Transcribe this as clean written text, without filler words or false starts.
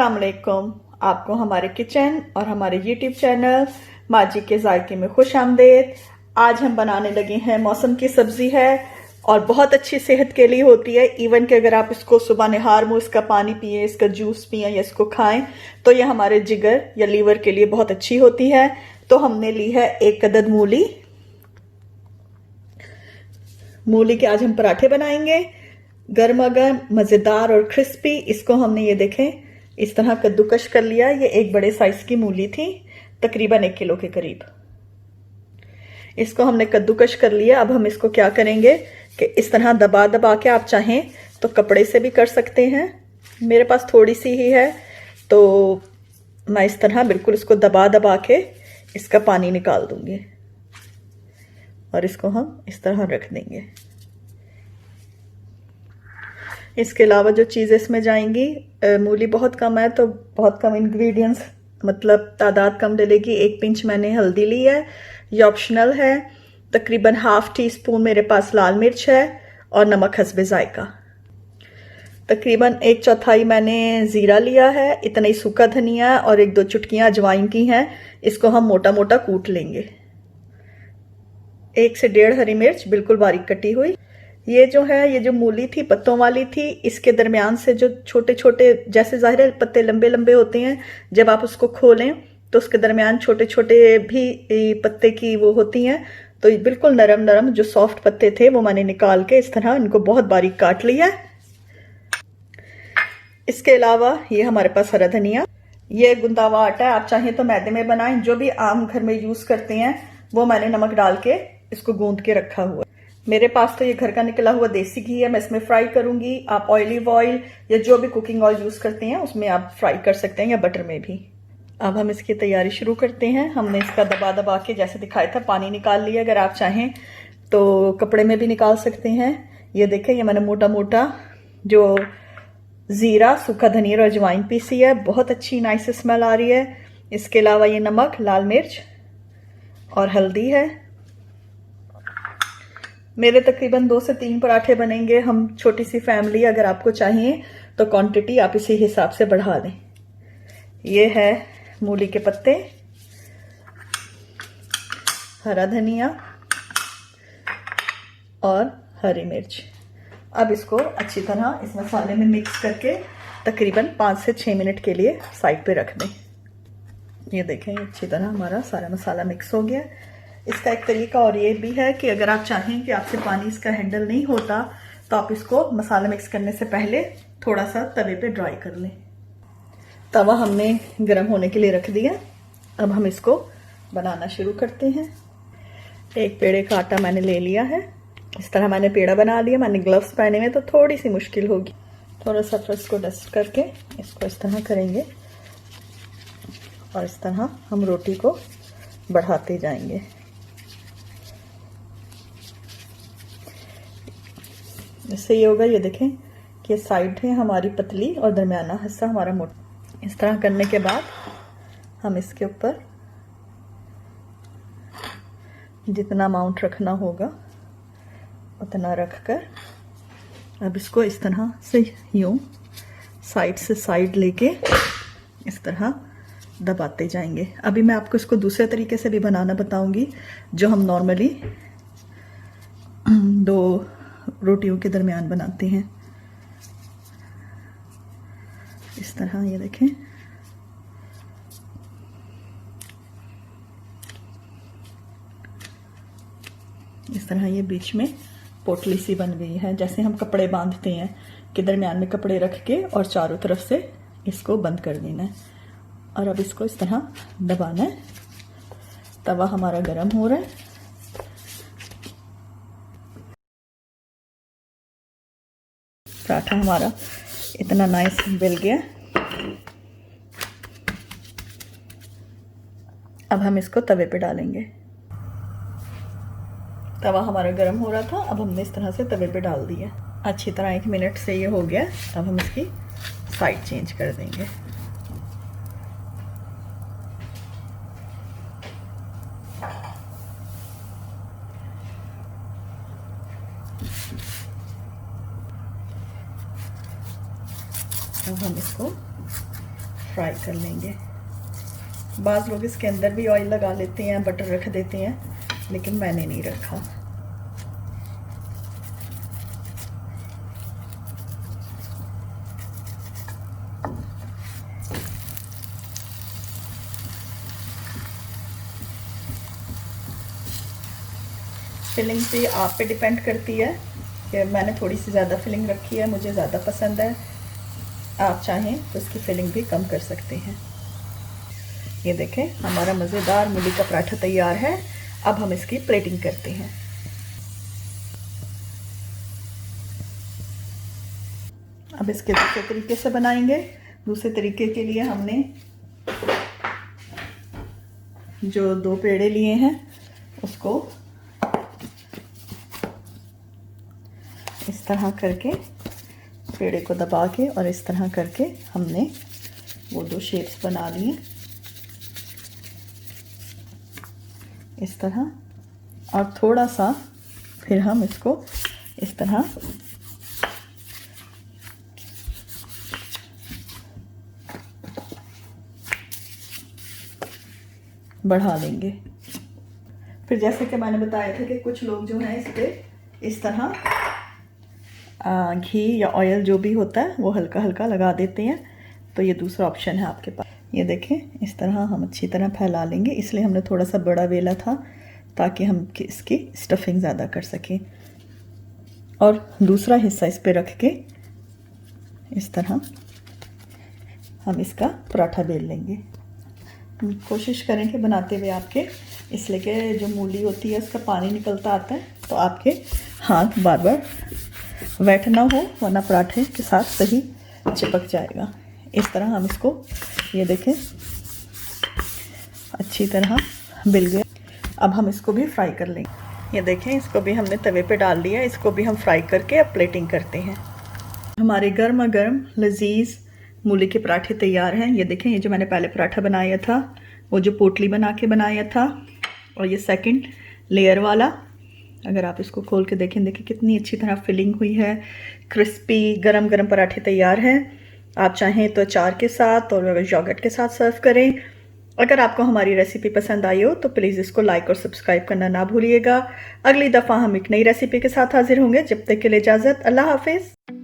अस्सलाम वालेकुम। आपको हमारे किचन और हमारे यूट्यूब चैनल माजी के जायके में खुश आमदेद। आज हम बनाने लगे हैं मौसम की सब्जी है और बहुत अच्छी सेहत के लिए होती है। इवन कि अगर आप इसको सुबह निहार मुंह इसका पानी पिए, इसका जूस पिए या इसको खाएं तो ये हमारे जिगर या लीवर के लिए बहुत अच्छी होती है। तो हमने ली है एक अदद मूली। मूली के आज हम पराठे बनाएंगे, गर्मा गर्म, मजेदार और क्रिस्पी। इसको हमने ये देखें इस तरह कद्दूकश कर लिया। ये एक बड़े साइज की मूली थी, तकरीबन 1 किलो के करीब। इसको हमने कद्दूकश कर लिया। अब हम इसको क्या करेंगे कि इस तरह दबा दबा के, आप चाहें तो कपड़े से भी कर सकते हैं, मेरे पास थोड़ी सी ही है तो मैं इस तरह बिल्कुल इसको दबा दबा के इसका पानी निकाल दूंगी और इसको हम इस तरह रख देंगे। इसके अलावा जो चीज़ें इसमें जाएंगी, मूली बहुत कम है तो बहुत कम इंग्रेडिएंट्स, मतलब तादाद कम डलेगी। 1 पिंच मैंने हल्दी ली है, ये ऑप्शनल है। तकरीबन ½ टीस्पून मेरे पास लाल मिर्च है और नमक हस्बे जायका। तकरीबन 1/4 मैंने ज़ीरा लिया है, इतना ही सूखा धनिया और 1-2 चुटकियाँ अजवाइन की हैं। इसको हम मोटा मोटा कूट लेंगे। 1 से 1.5 हरी मिर्च बिल्कुल बारीक कटी हुई। ये जो है, ये जो मूली थी पत्तों वाली थी, इसके दरमियान से जो छोटे छोटे, जैसे जाहिर है पत्ते लंबे लंबे होते हैं, जब आप उसको खोलें तो उसके दरमियान छोटे छोटे भी पत्ते की वो होती हैं। तो बिल्कुल नरम नरम जो सॉफ्ट पत्ते थे वो मैंने निकाल के इस तरह इनको बहुत बारीक काट लिया। इसके अलावा ये हमारे पास हरा धनिया, ये गुंदा हुआ आटा है, आप चाहें तो मैदे में बनाएं, जो भी आम घर में यूज करते हैं वो मैंने नमक डाल के इसको गूंद के रखा हुआ। मेरे पास तो ये घर का निकला हुआ देसी घी है, मैं इसमें फ्राई करूंगी। आप ऑलिव ऑयल या जो भी कुकिंग ऑयल यूज करते हैं उसमें आप फ्राई कर सकते हैं या बटर में भी। अब हम इसकी तैयारी शुरू करते हैं। हमने इसका दबा दबा के जैसे दिखाया था पानी निकाल लिया। अगर आप चाहें तो कपड़े में भी निकाल सकते हैं। ये देखें, ये मैंने मोटा मोटा जो जीरा, सूखा धनिया और अजवाइन पीसी है, बहुत अच्छी नाइस स्मेल आ रही है। इसके अलावा ये नमक, लाल मिर्च और हल्दी है। मेरे तकरीबन 2 से 3 पराठे बनेंगे। हम छोटी सी फैमिली, अगर आपको चाहिए तो क्वांटिटी आप इसी हिसाब से बढ़ा दें। ये है मूली के पत्ते, हरा धनिया और हरी मिर्च। अब इसको अच्छी तरह इस मसाले में मिक्स करके तकरीबन 5 से 6 मिनट के लिए साइड पे रख दें। ये देखें, अच्छी तरह हमारा सारा मसाला मिक्स हो गया। इसका एक तरीका और ये भी है कि अगर आप चाहें कि आपसे पानी इसका हैंडल नहीं होता तो आप इसको मसाला मिक्स करने से पहले थोड़ा सा तवे पे ड्राई कर लें। तवा हमने गर्म होने के लिए रख दिया। अब हम इसको बनाना शुरू करते हैं। एक पेड़े का आटा मैंने ले लिया है, इस तरह मैंने पेड़ा बना लिया। मैंने ग्लव्स पहने हुए तो थोड़ी सी मुश्किल होगी। थोड़ा सा फिर इसको डस्ट करके इसको इस तरह करेंगे और इस तरह हम रोटी को बढ़ाते जाएंगे। इससे ये होगा, ये देखें कि साइड है हमारी पतली और दरमियाना हिस्सा हमारा मोटा। इस तरह करने के बाद हम इसके ऊपर जितना अमाउंट रखना होगा उतना रखकर अब इसको इस तरह से यूं साइड से साइड लेके इस तरह दबाते जाएंगे। अभी मैं आपको इसको दूसरे तरीके से भी बनाना बताऊंगी, जो हम नॉर्मली 2 रोटियों के दरमियान बनाते हैं। इस तरह ये देखें, इस तरह ये बीच में पोटली सी बन गई है, जैसे हम कपड़े बांधते हैं कि दरमियान में कपड़े रख के और चारों तरफ से इसको बंद कर देना है। और अब इसको इस तरह दबाना है। तवा हमारा गर्म हो रहा है। पराठा हमारा इतना नाइस बिल गया। अब हम इसको तवे पे डालेंगे। तवा हमारा गर्म हो रहा था, अब हमने इस तरह से तवे पे डाल दिया। अच्छी तरह 1 मिनट से ये हो गया। अब हम इसकी साइड चेंज कर देंगे। अब हम इसको फ्राई कर लेंगे। बाज़ लोग इसके अंदर भी ऑयल लगा लेते हैं, बटर रख देते हैं, लेकिन मैंने नहीं रखा। फिलिंग भी आप पे डिपेंड करती है कि मैंने थोड़ी सी ज़्यादा फिलिंग रखी है, मुझे ज़्यादा पसंद है। आप चाहें तो इसकी फिलिंग भी कम कर सकते हैं। ये देखें, हमारा मज़ेदार मूली का पराठा तैयार है। अब हम इसकी प्लेटिंग करते हैं। अब इसके दूसरे तरीके से बनाएंगे। दूसरे तरीके के लिए हमने जो 2 पेड़े लिए हैं उसको इस तरह करके, पेड़े को दबा के और इस तरह करके हमने वो 2 शेप्स बना लिए इस तरह। और थोड़ा सा फिर हम इसको इस तरह बढ़ा लेंगे। फिर जैसे कि मैंने बताया था कि कुछ लोग जो हैं इस पर इस तरह घी या ऑयल जो भी होता है वो हल्का हल्का लगा देते हैं, तो ये दूसरा ऑप्शन है आपके पास। ये देखें, इस तरह हम अच्छी तरह फैला लेंगे। इसलिए हमने थोड़ा सा बड़ा वेला था ताकि हम इसकी स्टफिंग ज़्यादा कर सकें। और दूसरा हिस्सा इस पे रख के इस तरह हम इसका पराठा बेल लेंगे। कोशिश करें कि बनाते हुए आपके, इसलिए कि जो मूली होती है उसका पानी निकलता आता है, तो आपके हाथ बार बार वेट ना हो, वरना पराठे के साथ सही चिपक जाएगा। इस तरह हम इसको, ये देखें, अच्छी तरह बिल गए। अब हम इसको भी फ्राई कर लेंगे। ये देखें, इसको भी हमने तवे पे डाल दिया। इसको भी हम फ्राई करके अब प्लेटिंग करते हैं। हमारे गर्मा गर्म लजीज मूली के पराठे तैयार हैं। ये देखें, ये जो मैंने पहले पराठा बनाया था वो जो पोटली बना के बनाया था, और ये सेकंड लेयर वाला। अगर आप इसको खोल के देखें, देखिए कितनी अच्छी तरह फिलिंग हुई है। क्रिस्पी गरम गरम पराठे तैयार हैं। आप चाहें तो अचार के साथ और योगर्ट के साथ सर्व करें। अगर आपको हमारी रेसिपी पसंद आई हो तो प्लीज़ इसको लाइक और सब्सक्राइब करना ना भूलिएगा। अगली दफ़ा हम एक नई रेसिपी के साथ हाजिर होंगे। जब तक के लिए इजाज़त, अल्लाह हाफिज़।